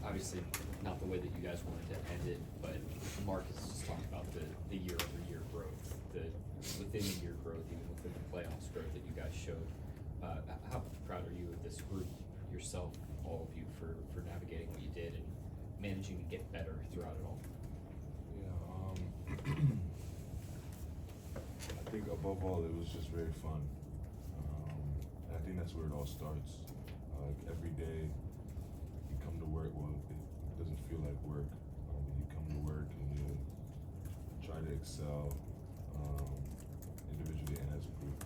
obviously not the way that you guys wanted to end it, but Marcus just talked about the year-over-year growth, the within the year growth, even within the playoffs growth that you guys showed. How proud are you of this group, yourself, all of you, for navigating what you did and managing to get better throughout it all? Yeah, I think above all, it was just very fun. I think that's where it all starts. Like every day, you come to work. Well, it doesn't feel like work. You come to work and you try to excel individually and as a group.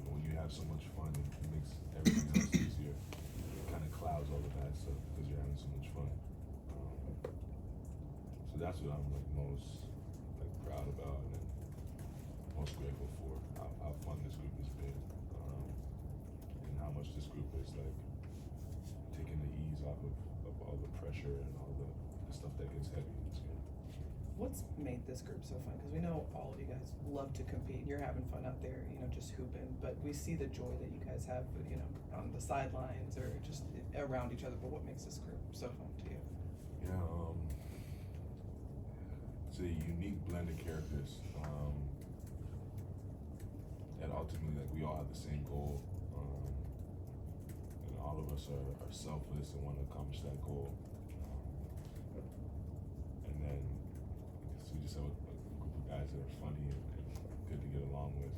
When you have so much fun, it makes everything else easier. It kind of clouds all the bad stuff because you're having so much fun. So that's what I'm like most like proud about and most grateful for. How fun this group has been, and how much this group is like taking the ease off of all the pressure and all the stuff that gets heavy in this game. What's made this group so fun? Because we know all of you guys love to compete. You're having fun out there, just hooping. But we see the joy that you guys have, on the sidelines or just around each other. But what makes this group so fun to you? Yeah, it's a unique blend of characters. And ultimately, like, we all have the same goal. And all of us are selfless and want to accomplish that goal. And then so we just have a group of guys that are funny and good to get along with.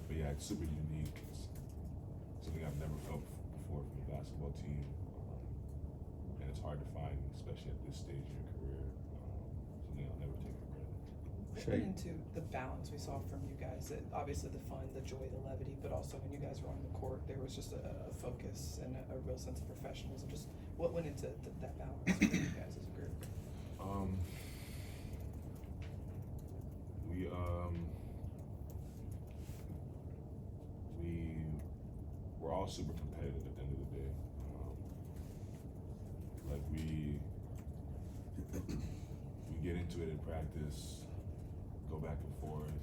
But yeah, it's super unique. It's something I've never felt before from a basketball team. And it's hard to find, especially at this stage in your career. Something I'll never take for granted. Getting into the balance we saw from you guys, obviously the fun, the joy, the levity, but also when you guys were on the court, there was just a focus and a real sense of professionalism. Just what went into that balance for you guys as a group? We're all super competitive at the end of the day. Like we get into it in practice, go back and forth,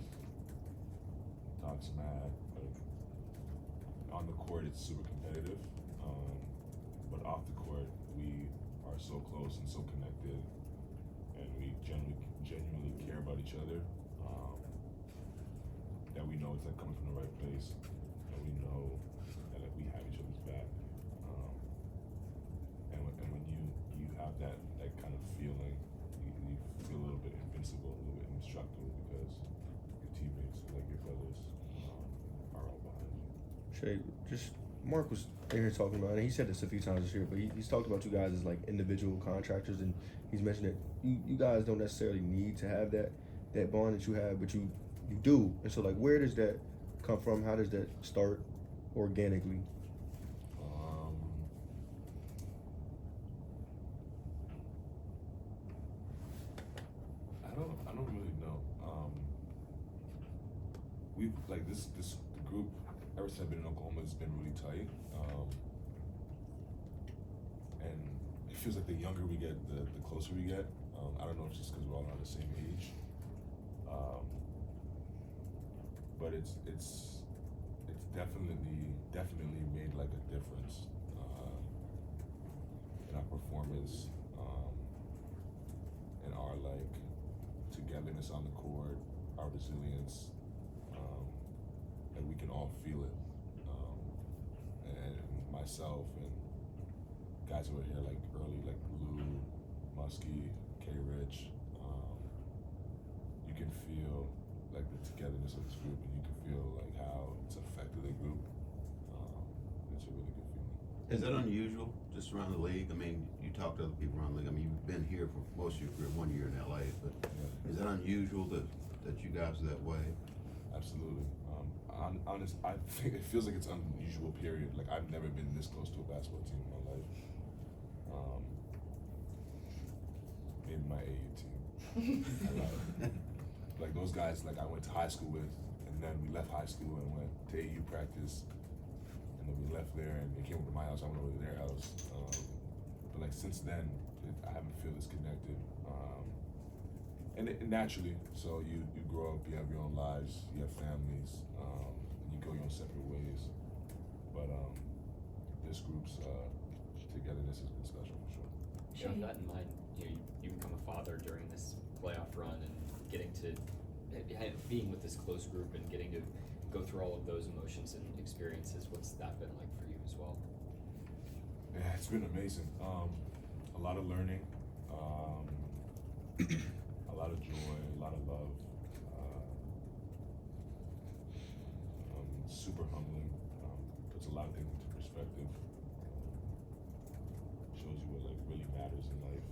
talk smack. But on the court, it's super competitive. But off the court, we are so close and so connected, and we genuinely care about each other. That we know it's like coming from the right place, and we know that like we have each other's back. And when you have that kind of feeling, you feel a little bit invincible, a little bit indestructible because your teammates, like your brothers, are all behind you. Shay, just Mark was in here talking about, and he said this a few times this year, but he's talked about you guys as like individual contractors, and he's mentioned that you guys don't necessarily need to have that bond that you have, but you do. And so, like, where does that come from? How does that start organically? I don't really know. We've like the group ever since I've been in Oklahoma has been really tight. And it feels like the younger we get, the closer we get. I don't know if it's just because we're all around the same age. But it's definitely made like a difference in our performance, in our like togetherness on the court, our resilience, and we can all feel it. And myself and guys who were here like early, like Lou, Muskie, K. Rich, you can feel like the togetherness of this group, and you can feel like how it's affected the group. It's a really good feeling. Is that unusual, just around the league? I mean, you talk to other people around the league. I mean, you've been here for most of your career, 1 year in LA, but Yeah. is that unusual that you guys are that way? Absolutely. I think it feels like it's an unusual period. Like I've never been this close to a basketball team in my life. Maybe my AU team. Like those guys, like I went to high school with, and then we left high school and went to AU practice, and then we left there and they came over to my house. I went over to their house. But like since then, I haven't feel this connected. And naturally, so you grow up, you have your own lives, you have families, and you go your own separate ways. But this group's togetherness has been special for sure. You know, with that in mind, you become a father during this playoff run and getting to being with this close group and getting to go through all of those emotions and experiences. What's that been like for you as well? Yeah, it's been amazing. A lot of learning, a lot of joy, a lot of love. Super humbling. Puts a lot of things into perspective. Shows you what like really matters in life.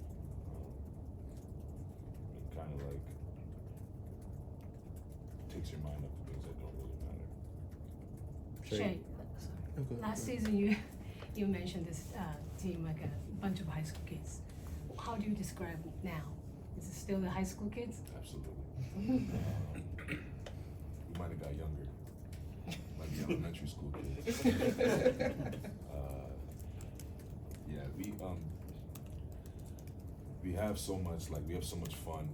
And kind of like takes your mind up to things that don't really matter. Shay, Okay. last season you mentioned this team like a bunch of high school kids. How do you describe it now? Is it still the high school kids? Absolutely. We might have got younger. Like the elementary school kids. Yeah, we have so much, like we have so much fun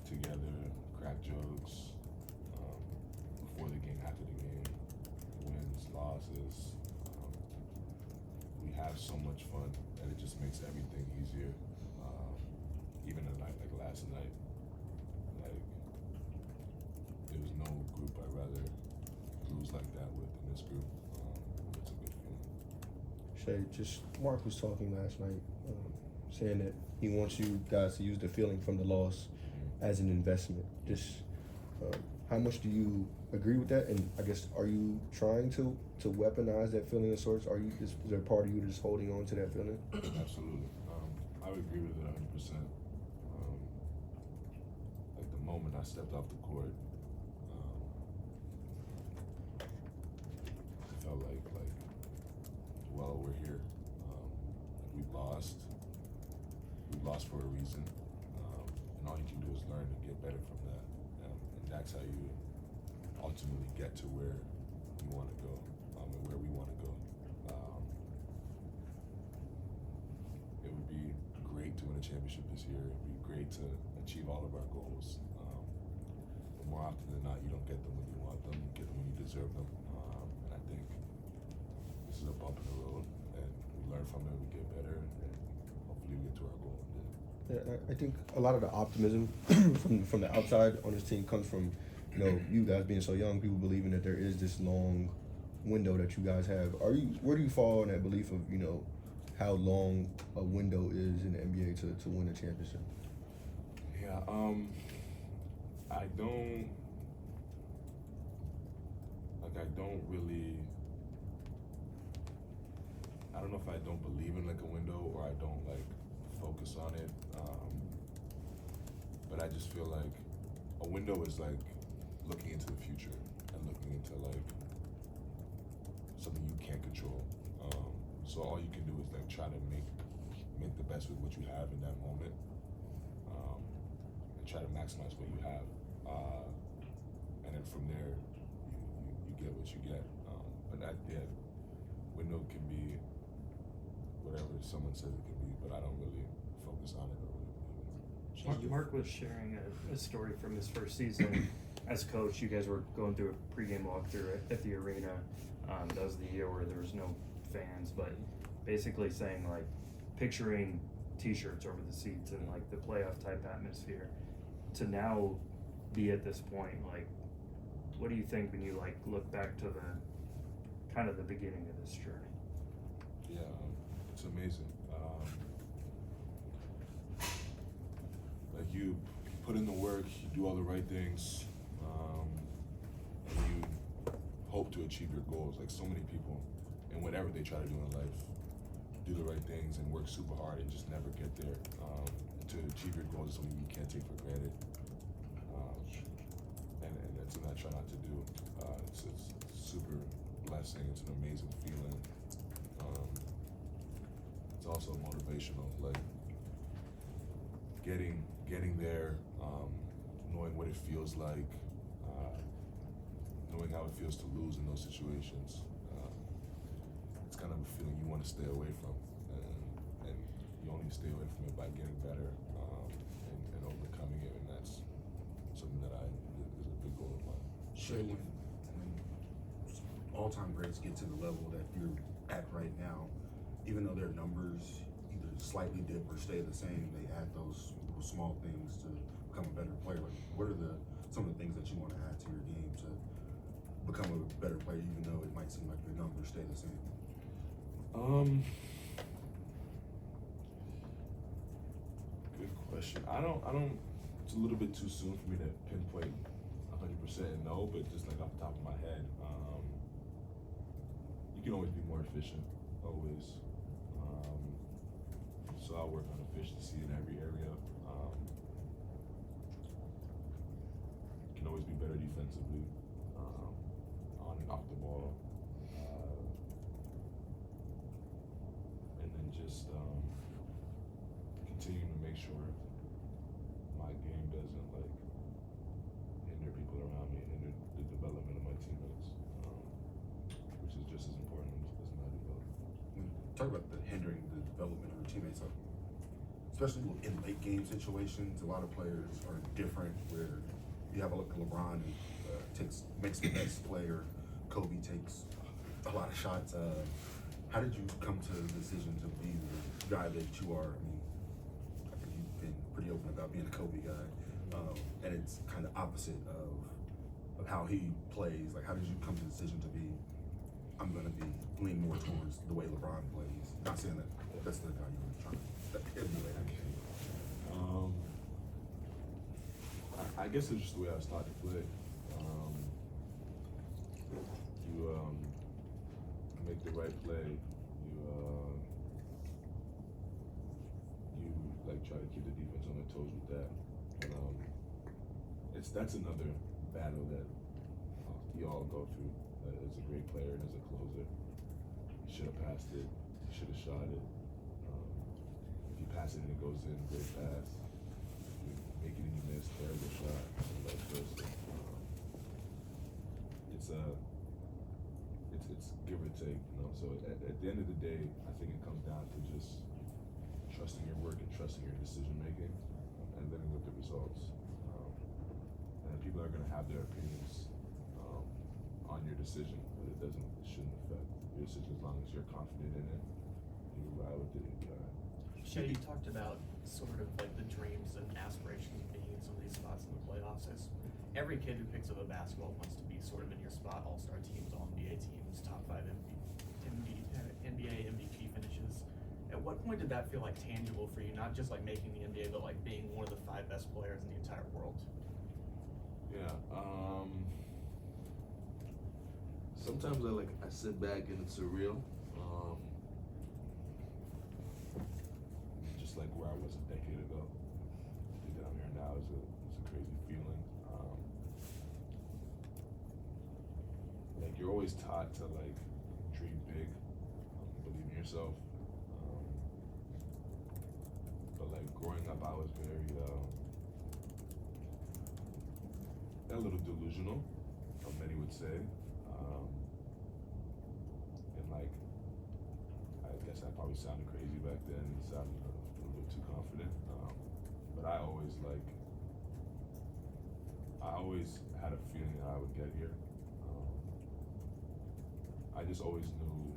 together, crack jokes before the game, after the game, wins, losses. We have so much fun that it just makes everything easier. Even a night like last night, like there was no group I'd rather lose like that with in this group. It's a good feeling. Shay, just Mark was talking last night, saying that he wants you guys to use the feeling from the loss as an investment. Just how much do you agree with that? And I guess, are you trying to weaponize that feeling of sorts? Is there a part of you that's holding on to that feeling? Absolutely. I would agree with it 100%. Like the moment I stepped off the court, I felt like, well, we're here. We lost for a reason. And all you can do is learn and get better from that. And that's how you ultimately get to where you want to go, and where we want to go. It would be great to win a championship this year. It would be great to achieve all of our goals. But more often than not, you don't get them when you want them. You get them when you deserve them. And I think this is a bump in the road, and we learn from it, we get better, and hopefully we get to our goal. Yeah, I think a lot of the optimism from the outside on this team comes from, you guys being so young, people believing that there is this long window that you guys have. Where do you fall in that belief of, how long a window is in the NBA to win a championship? Yeah, I don't know if I don't believe in like a window or I don't like focus on it. But I just feel like a window is like looking into the future and looking into like something you can't control. So all you can do is like try to make the best with what you have in that moment, and try to maximize what you have. And then from there, you get what you get. But window can be whatever someone says it can be, but I don't really focus on it or really believe in it. Mark was sharing a story from his first season as coach. You guys were going through a pregame walkthrough at the arena. That was the year where there was no fans, but basically saying like picturing t-shirts over the seats and like the playoff type atmosphere to now be at this point. Like, what do you think when you like look back to the kind of the beginning of this journey? Yeah, it's amazing. Like you put in the work, you do all the right things, and you hope to achieve your goals. Like so many people, and whatever they try to do in life, do the right things and work super hard and just never get there. To achieve your goals is something you can't take for granted, and that's something I try not to do. It's super blessing. It's an amazing feeling. It's also motivational, like getting there, knowing what it feels like, knowing how it feels to lose in those situations. It's kind of a feeling you want to stay away from, and you only stay away from it by getting better and overcoming it, and that's something that is a big goal of mine. Shay, when all-time greats get to the level that you're at right now, even though their numbers either slightly dip or stay the same? They add those small things to become a better player. Like, what are some of the things that you want to add to your game to become a better player, even though it might seem like your numbers stay the same? Good question. I don't. It's a little bit too soon for me to pinpoint 100% and know, but just like off the top of my head, you can always be more efficient, always. So I'll work on efficiency in every area. Can always be better defensively, on and off the ball, and then just continuing to make sure my game doesn't like hinder people around me and hinder the development of my teammates, which is just as important as my development. Talk about the hindering the development of your teammates, especially in late game situations. A lot of players are different. Where you have a look at LeBron and makes the best player. Kobe takes a lot of shots. How did you come to the decision to be the guy that you are? I mean, I think you've been pretty open about being a Kobe guy, and it's kind of opposite of how he plays. Like, how did you come to the decision to be? I'm going to lean more towards the way LeBron plays. Not saying that that's the guy you were trying to emulate. I guess it's just the way I started to play. You make the right play. You like try to keep the defense on their toes with that. But that's another battle that you all go through. As a great player and as a closer, you should have passed it. You should have shot it. If you pass it and it goes in, great pass. If you make it and you miss, terrible shot. And vice versa. It's give or take, you know. So at the end of the day, I think it comes down to just trusting your work and trusting your decision making, and living with the results. And people are going to have their opinions on your decision, but it shouldn't affect your decision as long as you're confident in it. You ride with it. Shai, you talked about sort of like the dreams and aspirations of being in some of these spots in the playoffs. As every kid who picks up a basketball wants to be sort of in your spot, all-star teams, all-NBA teams, top 5 NBA MVP finishes. At what point did that feel like tangible for you? Not just like making the NBA, but like being one of the 5 best players in the entire world. Yeah. Sometimes I sit back and it's surreal. Just like where I was a decade ago. I think that I'm here now is a crazy feeling. Like you're always taught to like dream big, believe in yourself. But like growing up, I was very a little delusional, many would say. And like, I guess I probably sounded crazy back then and sounded a little bit too confident. But I always had a feeling that I would get here. I just always knew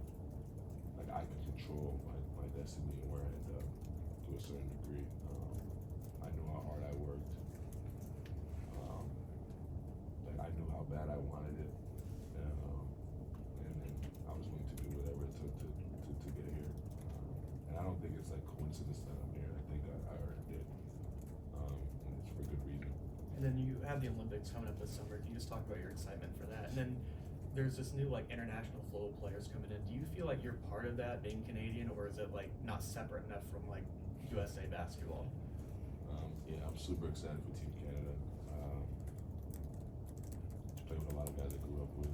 like I could control my destiny and where I end up to a certain degree. I knew how hard I worked. I knew how bad I wanted it, and then I was willing to do whatever it took to get here. And I don't think it's like coincidence that I'm here. I think I earned it, and it's for good reason. And then you have the Olympics coming up this summer. Can you just talk about your excitement for that? And then there's this new like international flow of players coming in. Do you feel like you're part of that, being Canadian, or is it like not separate enough from like USA basketball? Yeah, I'm super excited for Team Canada. Play with a lot of guys I grew up with.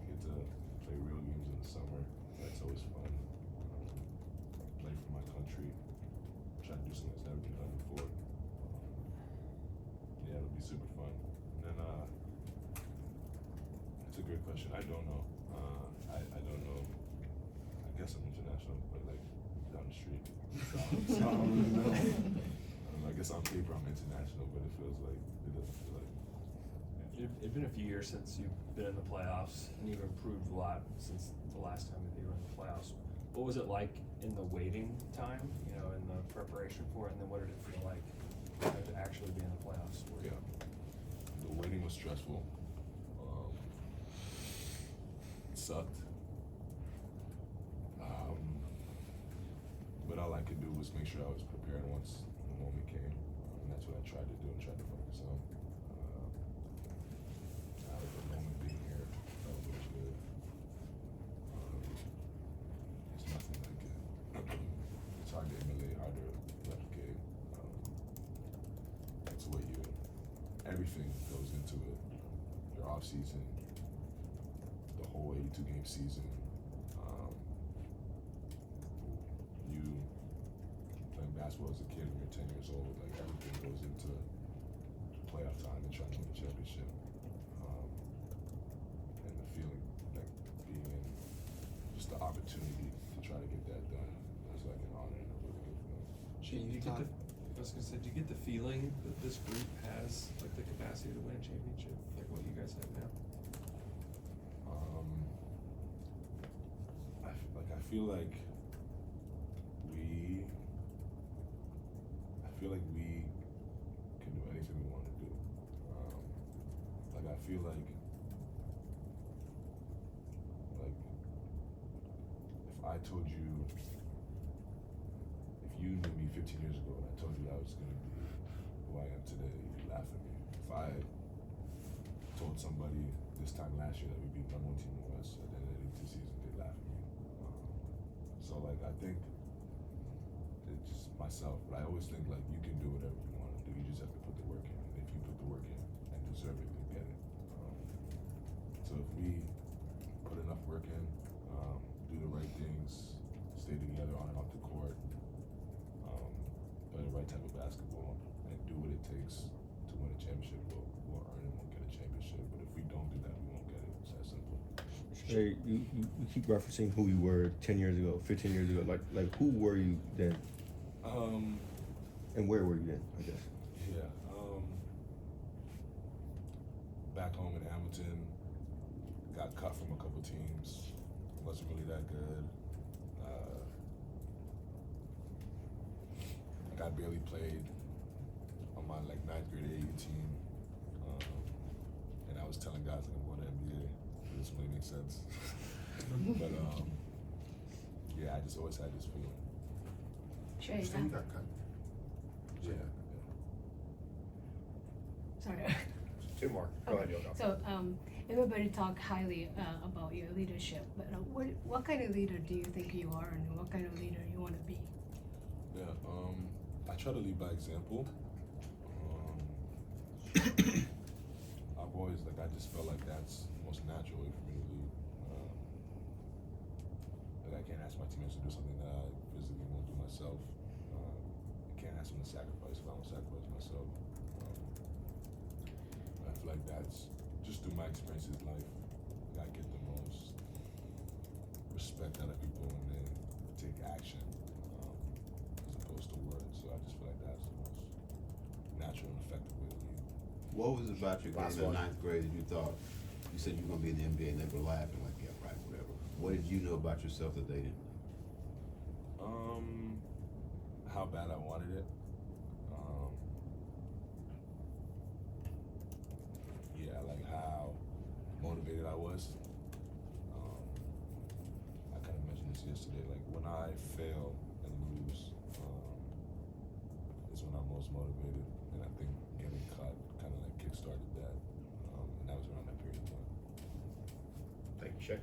Get to play real games in the summer. That's always fun. Play for my country. Try to do something that's never been done before. Yeah, it'll be super fun. And then it's a good question. I don't know. I don't know. I guess I'm international, but like down the street. So I don't really know. I guess on paper I'm international, but it feels like it doesn't feel like. It's been a few years since you've been in the playoffs, and you've improved a lot since the last time that you were in the playoffs. what was it like in the waiting time, you know, in the preparation for it, and then what did it feel like to actually be in the playoffs for you? Yeah. The waiting was stressful. It sucked. But all I could do was make sure I was prepared once the moment came. And that's what I tried to do and tried to focus on. Out of the moment being here, felt really good. It's nothing like it. It's hard to emulate, hard to replicate. It's what everything goes into it. Your off season, the whole 82-game season. You playing basketball as a kid when you're 10 years old, like everything goes into playoff time and trying to win the championship. And the feeling, like being in just the opportunity to try to get that done was like an honor and a really good feeling. Shane, I was gonna say, do you get the feeling that this group has like the capacity to win a championship, like what you guys have now? I feel like we can do anything we want to do. I feel like if I told you, if you knew me 15 years ago and I told you I was going to be who I am today, you'd laugh at me. If I told somebody this time last year that we'd be the #1 team in the West at the end of the season, they'd laugh at me. So I think it's just myself, but I always think like you can do whatever you want to do. You just have to put the work in. And if you put the work in and deserve it, you'll get it. So if we put enough work in, do the right things, stay together on and off the court, play the right type of basketball, and do what it takes to win a championship, we'll earn it, we'll get a championship. But if we don't do that, we won't get it. It's that simple. Hey, you keep referencing who you were 10 years ago, 15 years ago. Like who were you then? And where were you then, I guess? Yeah. Back home in Hamilton, got cut from a couple teams. Wasn't really that good. I barely played on my 9th grade AAU team. And I was telling guys like I'm going to NBA. It doesn't really make sense. But yeah, I just always had this feeling. Shay, Still got cut. Yeah. sorry. Two more. Go ahead, Yogo. So, everybody talk highly about your leadership, but what kind of leader do you think you are, and what kind of leader you want to be? Yeah, I try to lead by example. I've always, I just felt like that's the most natural way for me to lead. I can't ask my teammates to do something that I physically won't do myself. I can't ask them to sacrifice if I won't sacrifice myself. I feel like that's, just through my experiences in life, I get the most respect out of people when they take action. As opposed to words, so I just feel like that's the most natural and effective way to lead. What was it about your game Last in one. 9th grade that you thought, you said you were gonna be in the NBA and they were laughing like, yeah, right, whatever. What did you know about yourself that they didn't? How bad I wanted it. Yeah, like how motivated I was. I kind of mentioned this yesterday. Like when I fail and lose, is when I'm most motivated. And I think getting cut kind of kickstarted that. And that was around that period of time. Thank you, Shay.